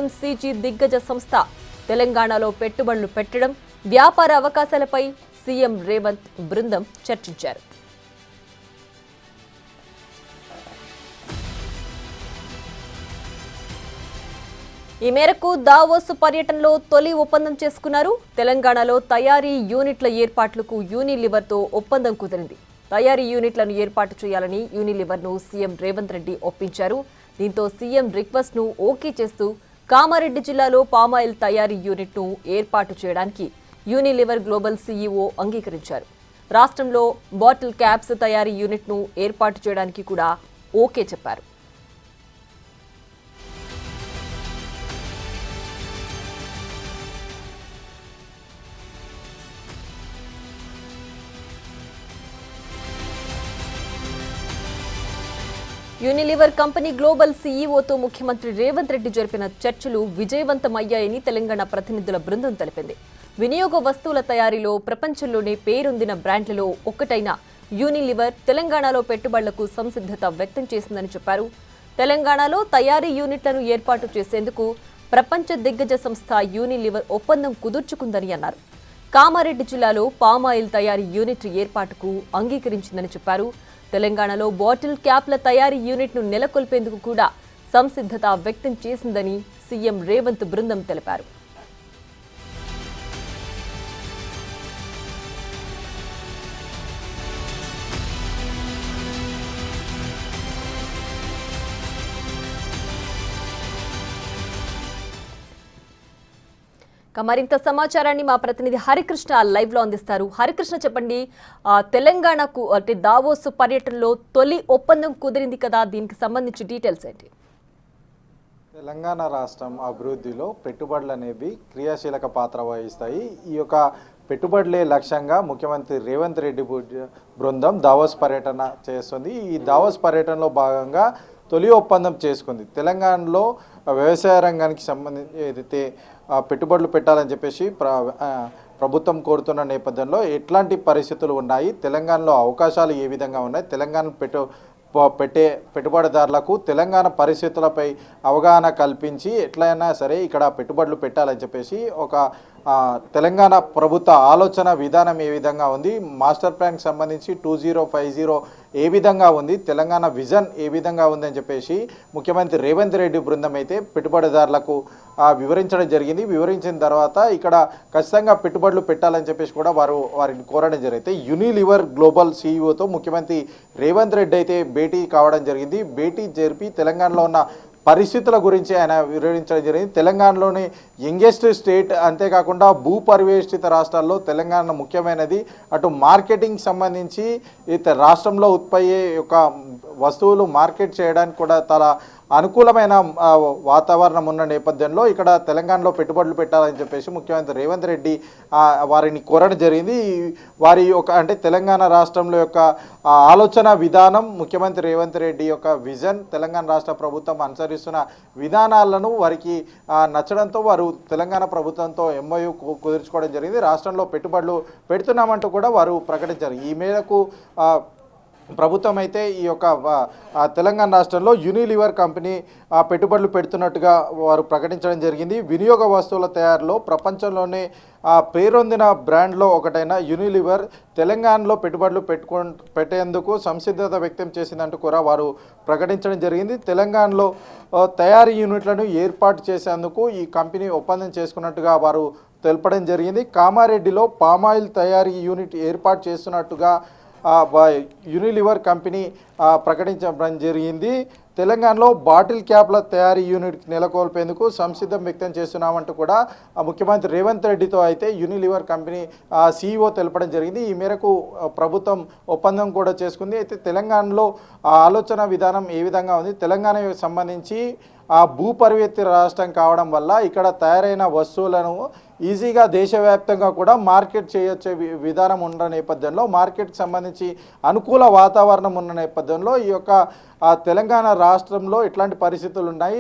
FMCG దిగ్గజ సంస్థ తెలంగాణలో పెట్టుబడులు పెట్టడం, వ్యాపార అవకాశాలపై సీఎం రేవంత్ బృందం చర్చించారు. ఈ మేరకు దావోస్ పర్యటనలో తొలి ఒప్పందం చేసుకున్నారు. తెలంగాణలో తయారీ యూనిట్ల ఏర్పాట్లకు యూనిలివర్తో ఒప్పందం కుదిరింది. తయారీ యూనిట్లను ఏర్పాటు చేయాలని యూనిలివర్ను సీఎం రేవంత్ రెడ్డి ఒప్పించారు. దీంతో సీఎం రిక్వెస్ట్ను ఓకే చేస్తూ కామారెడ్డి జిల్లాలో పామాయిల్ తయారీ యూనిట్ను ఏర్పాటు చేయడానికి యూనిలివర్ గ్లోబల్ సీఈఓ అంగీకరించారు. రాష్ట్రంలో బాటిల్ క్యాప్స్ తయారీ యూనిట్ను ఏర్పాటు చేయడానికి కూడా ఓకే చెప్పారు. యూనిలివర్ కంపెనీ గ్లోబల్ సీఈఓతో ముఖ్యమంత్రి రేవంత్ రెడ్డి జరిపిన చర్చలు విజయవంతమయ్యాయని తెలంగాణ ప్రతినిధుల బృందం తెలిపింది. వినియోగ వస్తువుల తయారీలో ప్రపంచంలోనే పేరొందిన బ్రాండ్లలో ఒక్కటైన యూనిలివర్ తెలంగాణలో పెట్టుబడులకు సంసిద్ధత వ్యక్తం చేసిందని చెప్పారు. తెలంగాణలో తయారీ యూనిట్లను ఏర్పాటు చేసేందుకు ప్రపంచ దిగ్గజ సంస్థ యూనిలివర్ ఒప్పందం కుదుర్చుకుందని అన్నారు. కామారెడ్డి జిల్లాలో పామాయిల్ తయారీ యూనిట్ ఏర్పాటుకు అంగీకరించిందని చెప్పారు. తెలంగాణలో బాటిల్ క్యాప్ల తయారీ యూనిట్ను నెలకొల్పేందుకు కూడా సంసిద్ధత వ్యక్తం చేసిందని సీఎం రేవంత్ బృందం తెలిపారు. మరింత సమాచారాన్ని మా ప్రతినిధి హరికృష్ణ లైవ్ లో అందిస్తారు. హరికృష్ణ, చెప్పండి, తెలంగాణకు అంటే దావోస్ పర్యటనలో తొలి ఒప్పందం కుదిరింది కదా, దీనికి సంబంధించి డీటెయిల్స్ ఏంటి? తెలంగాణ రాష్ట్రం అభివృద్ధిలో పెట్టుబడులు అనేవి క్రియాశీలక పాత్ర వహిస్తాయి. ఈ యొక్క పెట్టుబడులే లక్ష్యంగా ముఖ్యమంత్రి రేవంత్ రెడ్డి బృందం దావోస్ పర్యటన చేస్తుంది. ఈ దావోస్ పర్యటనలో భాగంగా తొలి ఒప్పందం చేసుకుంది. తెలంగాణలో వ్యవసాయ రంగానికి సంబంధించి ఏదైతే పెట్టుబడులు పెట్టాలని చెప్పేసి ప్రభుత్వం కోరుతున్న నేపథ్యంలో ఎట్లాంటి పరిస్థితులు ఉన్నాయి, తెలంగాణలో అవకాశాలు ఏ విధంగా ఉన్నాయి, తెలంగాణ పెట్టే పెట్టుబడిదారులకు తెలంగాణ పరిస్థితులపై అవగాహన కల్పించి ఎట్లయినా సరే ఇక్కడ పెట్టుబడులు పెట్టాలని చెప్పేసి ఒక తెలంగాణ ప్రభుత్వ ఆలోచన విధానం ఏ విధంగా ఉంది, మాస్టర్ ప్లాన్కి సంబంధించి 2050 ఏ విధంగా ఉంది, తెలంగాణ విజన్ ఏ విధంగా ఉందని చెప్పేసి ముఖ్యమంత్రి రేవంత్ రెడ్డి బృందం అయితే పెట్టుబడిదారులకు వివరించడం జరిగింది. వివరించిన తర్వాత ఇక్కడ ఖచ్చితంగా పెట్టుబడులు పెట్టాలని చెప్పేసి కూడా వారిని కోరడం జరిగితే యూనిలివర్ గ్లోబల్ సీఈఓతో ముఖ్యమంత్రి రేవంత్ రెడ్డి అయితే భేటీ కావడం జరిగింది. భేటీ జరిపి తెలంగాణలో ఉన్న పరిస్థితుల గురించి ఆయన వివరించడం జరిగింది. తెలంగాణలోని యంగెస్ట్ స్టేట్, అంతేకాకుండా భూపరివేష్టిత రాష్ట్రాల్లో తెలంగాణ ముఖ్యమైనది. అటు మార్కెటింగ్ సంబంధించి రాష్ట్రంలో ఉత్పత్తి యొక్క వస్తువులు మార్కెట్ చేయడానికి కూడా చాలా అనుకూలమైన వాతావరణం ఉన్న నేపథ్యంలో ఇక్కడ తెలంగాణలో పెట్టుబడులు పెట్టాలని చెప్పేసి ముఖ్యమంత్రి రేవంత్ రెడ్డి వారిని కోరడం జరిగింది. వారి యొక్క అంటే తెలంగాణ రాష్ట్రంలో యొక్క ఆలోచన విధానం, ముఖ్యమంత్రి రేవంత్ రెడ్డి యొక్క విజన్, తెలంగాణ రాష్ట్ర ప్రభుత్వం అనుసరిస్తున్న విధానాలను వారికి నచ్చడంతో వారు తెలంగాణ ప్రభుత్వంతో ఎంఓయూ కుదుర్చుకోవడం జరిగింది. రాష్ట్రంలో పెట్టుబడులు పెడుతున్నామంటూ కూడా వారు ప్రకటించారు. ఈ మేరకు ప్రభుత్వం అయితే ఈ యొక్క తెలంగాణ రాష్ట్రంలో యూనిలివర్ కంపెనీ పెట్టుబడులు పెడుతున్నట్టుగా వారు ప్రకటించడం జరిగింది. వినియోగ వస్తువుల తయారీలో ప్రపంచంలోనే పేరొందిన బ్రాండ్లో ఒకటైన యూనిలివర్ తెలంగాణలో పెట్టుబడులు పెట్టేందుకు సంసిద్ధత వ్యక్తం చేసిందంటూ కూడా వారు ప్రకటించడం జరిగింది. తెలంగాణలో తయారీ యూనిట్లను ఏర్పాటు చేసేందుకు ఈ కంపెనీ ఒప్పందం చేసుకున్నట్టుగా వారు తెలపడం జరిగింది. కామారెడ్డిలో పామాయిల్ తయారీ యూనిట్ ఏర్పాటు చేస్తున్నట్టుగా యూనిలివర్ కంపెనీ ప్రకటించడం జరిగింది. తెలంగాణలో బాటిల్ క్యాప్ల తయారీ యూనిట్ నెలకొల్పేందుకు సంసిద్ధం వ్యక్తం చేస్తున్నామంటూ కూడా ముఖ్యమంత్రి రేవంత్ రెడ్డితో అయితే యూనిలివర్ కంపెనీ సీఈఓ తెలపడం జరిగింది. ఈ మేరకు ప్రభుత్వం ఒప్పందం కూడా చేసుకుంది. అయితే తెలంగాణలో ఆలోచన విధానం ఏ విధంగా ఉంది, తెలంగాణకు సంబంధించి భూపరివేత్తి రాష్ట్రం కావడం వల్ల ఇక్కడ తయారైన వస్తువులను ఈజీగా దేశవ్యాప్తంగా కూడా మార్కెట్ చేయొచ్చే విధానం ఉన్న నేపథ్యంలో, మార్కెట్కి సంబంధించి అనుకూల వాతావరణం ఉన్న నేపథ్యంలో ఈ యొక్క తెలంగాణ రాష్ట్రంలో ఇట్లాంటి పరిస్థితులు ఉన్నాయి.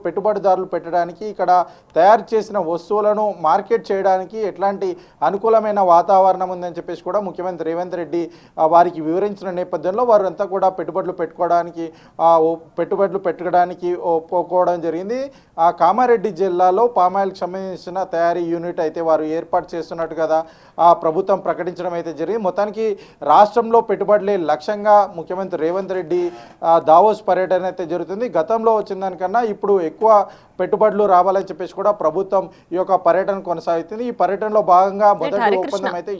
పెట్టుబడిదారులు పెట్టడానికి, ఇక్కడ తయారు చేసిన వస్తువులను మార్కెట్ చేయడానికి ఎట్లాంటి అనుకూలమైన వాతావరణం ఉందని చెప్పేసి కూడా ముఖ్యమంత్రి రేవంత్ రెడ్డి వారికి వివరించిన నేపథ్యంలో వారంతా కూడా పెట్టుబడులు పెట్టడానికి కోవడం జరిగింది. ఆ కామారెడ్డి జిల్లాలో పామాయిల్కి సంబంధించిన తయారీ యూనిట్ అయితే వారు ఏర్పాటు చేస్తున్నట్టు కదా ఆ ప్రభుత్వం ప్రకటించడం అయితే జరిగింది. మొత్తానికి రాష్ట్రంలో పెట్టుబడులే లక్ష్యంగా ముఖ్యమంత్రి రేవంత్ రెడ్డి దావోస్ పర్యటన అయితే జరుగుతుంది. గతంలో వచ్చిన దానికన్నా ఇప్పుడు ఎక్కువ పెట్టుబడులు రావాలని చెప్పేసి కూడా ప్రభుత్వం ఈ యొక్క పర్యటన కొనసాగుతుంది. ఈ పర్యటనలో భాగంగా మొదటి ఒప్పందం అయితే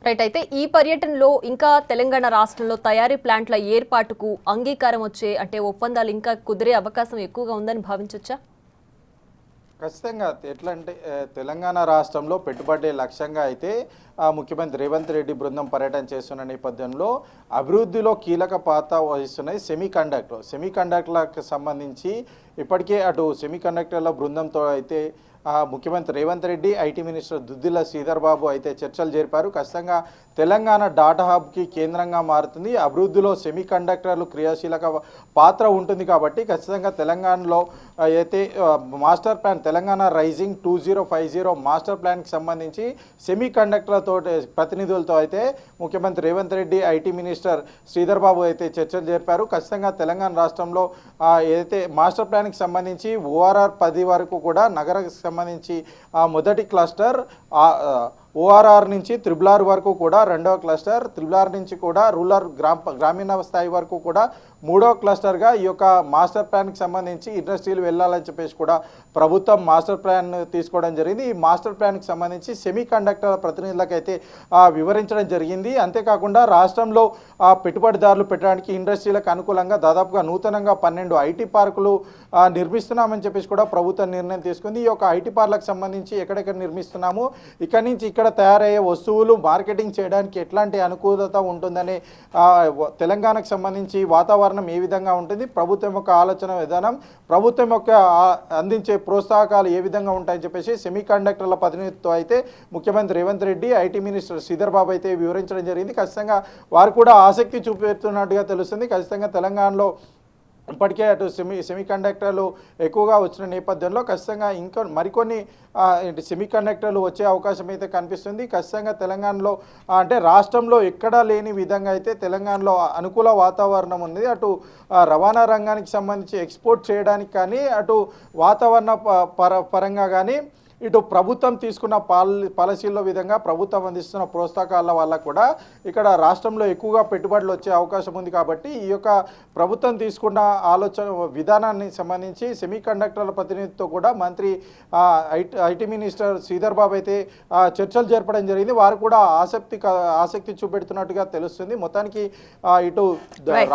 రైట్. అయితే ఈ పర్యటనలో ఇంకా తెలంగాణ రాష్ట్రంలో తయారీ ప్లాంట్ల ఏర్పాటుకు అంగీకారం వచ్చే అంటే ఒప్పందాలు ఇంకా కుదిరే అవకాశం ఎక్కువగా ఉందని భావించవచ్చా? ఖచ్చితంగా. ఎట్లా అంటే తెలంగాణ రాష్ట్రంలో పెట్టుబడి లక్ష్యంగా అయితే ముఖ్యమంత్రి రేవంత్ రెడ్డి బృందం పర్యటన చేస్తున్న నేపథ్యంలో అభివృద్ధిలో కీలక పాత్ర వహిస్తున్నాయి సెమీ కండక్టర్లకు సంబంధించి ఇప్పటికే అటు సెమీ కండక్టర్ల బృందంతో అయితే ముఖ్యమంత్రి రేవంత్ రెడ్డి, ఐటీ మినిస్టర్ దుద్దిల్ల శ్రీధర్ బాబు అయితే చర్చలు జరిపారు. ఖచ్చితంగా తెలంగాణ డాటా హబ్కి కేంద్రంగా మారుతుంది. అభివృద్ధిలో సెమీ కండక్టర్లు క్రియాశీలక పాత్ర ఉంటుంది కాబట్టి ఖచ్చితంగా తెలంగాణలో అయితే master plan Telangana rising 2050 master ప్లాన్కి సంబంధించి సెమీ కండక్టర్లతో ప్రతినిధులతో అయితే ముఖ్యమంత్రి రేవంత్ రెడ్డి, ఐటీ మినిస్టర్ శ్రీధర్ బాబు అయితే చర్చలు జరిపారు. ఖచ్చితంగా తెలంగాణ రాష్ట్రంలో ఏదైతే మాస్టర్ ప్లాన్కి సంబంధించి ORR 10 వరకు కూడా నగరకు సంబంధించి మొదటి క్లస్టర్ ORR నుంచి RRR వరకు కూడా రెండవ క్లస్టర్, RRR నుంచి కూడా రూరల్ గ్రామీణ స్థాయి వరకు కూడా మూడో క్లస్టర్గా ఈ యొక్క మాస్టర్ ప్లాన్కి సంబంధించి ఇండస్ట్రీలు వెళ్ళాలని చెప్పేసి కూడా ప్రభుత్వం మాస్టర్ ప్లాన్ తీసుకోవడం జరిగింది. ఈ మాస్టర్ ప్లాన్కి సంబంధించి సెమీ కండక్టర్ ప్రతినిధులకైతే వివరించడం జరిగింది. అంతేకాకుండా రాష్ట్రంలో పెట్టుబడిదారులు పెట్టడానికి ఇండస్ట్రీలకు అనుకూలంగా దాదాపుగా నూతనంగా 12 ఐటీ పార్కులు నిర్మిస్తున్నామని చెప్పేసి కూడా ప్రభుత్వం నిర్ణయం తీసుకుంది. ఈ యొక్క ఐటీ పార్కులకు సంబంధించి ఎక్కడెక్కడ నిర్మిస్తున్నాము, ఇక్కడి నుంచి ఇక్కడ తయారయ్యే వస్తువులు మార్కెటింగ్ చేయడానికి ఎట్లాంటి అనుకూలత ఉంటుందనే తెలంగాణకు సంబంధించి వాతావరణం ఏ విధంగా ఉంటుంది, ప్రభుత్వం యొక్క ఆలోచన విధానం, ప్రభుత్వం యొక్క అందించే ప్రోత్సాహకాలు ఏ విధంగా ఉంటాయని చెప్పేసి సెమీ కండక్టర్ల ప్రతినిధితో అయితే ముఖ్యమంత్రి రేవంత్ రెడ్డి, ఐటీ మినిస్టర్ శ్రీధర్ బాబు అయితే వివరించడం జరిగింది. ఖచ్చితంగా వారు కూడా ఆసక్తి చూపెడుతున్నట్టుగా తెలుస్తుంది. ఖచ్చితంగా తెలంగాణలో ఇప్పటికే అటు సెమీ కండక్టర్లు ఎక్కువగా వచ్చిన నేపథ్యంలో ఖచ్చితంగా ఇంకా మరికొన్ని సెమీ కండక్టర్లు వచ్చే అవకాశం అయితే కనిపిస్తుంది. ఖచ్చితంగా తెలంగాణలో అంటే రాష్ట్రంలో ఎక్కడా లేని విధంగా అయితే తెలంగాణలో అనుకూల వాతావరణం ఉంది. అటు రవాణా రంగానికి సంబంధించి ఎక్స్పోర్ట్ చేయడానికి కానీ, అటు వాతావరణ పరంగా కానీ, ఇటు ప్రభుత్వం తీసుకున్న పాలసీల్లో విధంగా ప్రభుత్వం అందిస్తున్న ప్రోత్సాహకాల వల్ల కూడా ఇక్కడ రాష్ట్రంలో ఎక్కువగా పెట్టుబడులు వచ్చే అవకాశం ఉంది. కాబట్టి ఈ యొక్క ప్రభుత్వం తీసుకున్న ఆలోచన విధానాన్ని సంబంధించి సెమీ కండక్టర్ల ప్రతినిధితో కూడా మంత్రి ఐటీ మినిస్టర్ శ్రీధర్ బాబు అయితే చర్చలు జరపడం జరిగింది. వారు కూడా ఆసక్తి చూపెడుతున్నట్టుగా తెలుస్తుంది. మొత్తానికి ఇటు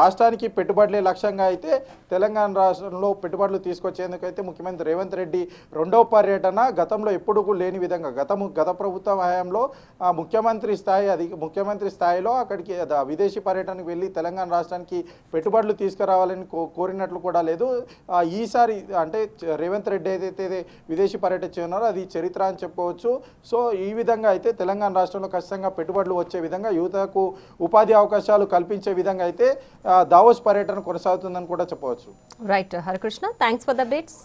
రాష్ట్రానికి పెట్టుబడులే లక్ష్యంగా అయితే తెలంగాణ రాష్ట్రంలో పెట్టుబడులు తీసుకొచ్చేందుకు అయితే ముఖ్యమంత్రి రేవంత్ రెడ్డి రెండవ పర్యటన గతంలో ఎప్పుడు లేని విధంగా గత ప్రభుత్వ హయాంలో ముఖ్యమంత్రి స్థాయిలో అక్కడికి విదేశీ పర్యటనకు వెళ్ళి తెలంగాణ రాష్ట్రానికి పెట్టుబడులు తీసుకురావాలని కోరినట్లు కూడా లేదు. ఈసారి అంటే రేవంత్ రెడ్డి ఏదైతే విదేశీ పర్యటన చేయన్నారో అది చరిత్ర అని చెప్పుకోవచ్చు. సో ఈ విధంగా అయితే తెలంగాణ రాష్ట్రంలో ఖచ్చితంగా పెట్టుబడులు వచ్చే విధంగా, యువతకు ఉపాధి అవకాశాలు కల్పించే విధంగా అయితే దావోస్ పర్యటన కొనసాగుతుందని కూడా చెప్పవచ్చు. Right Harikrishna, thanks for the updates.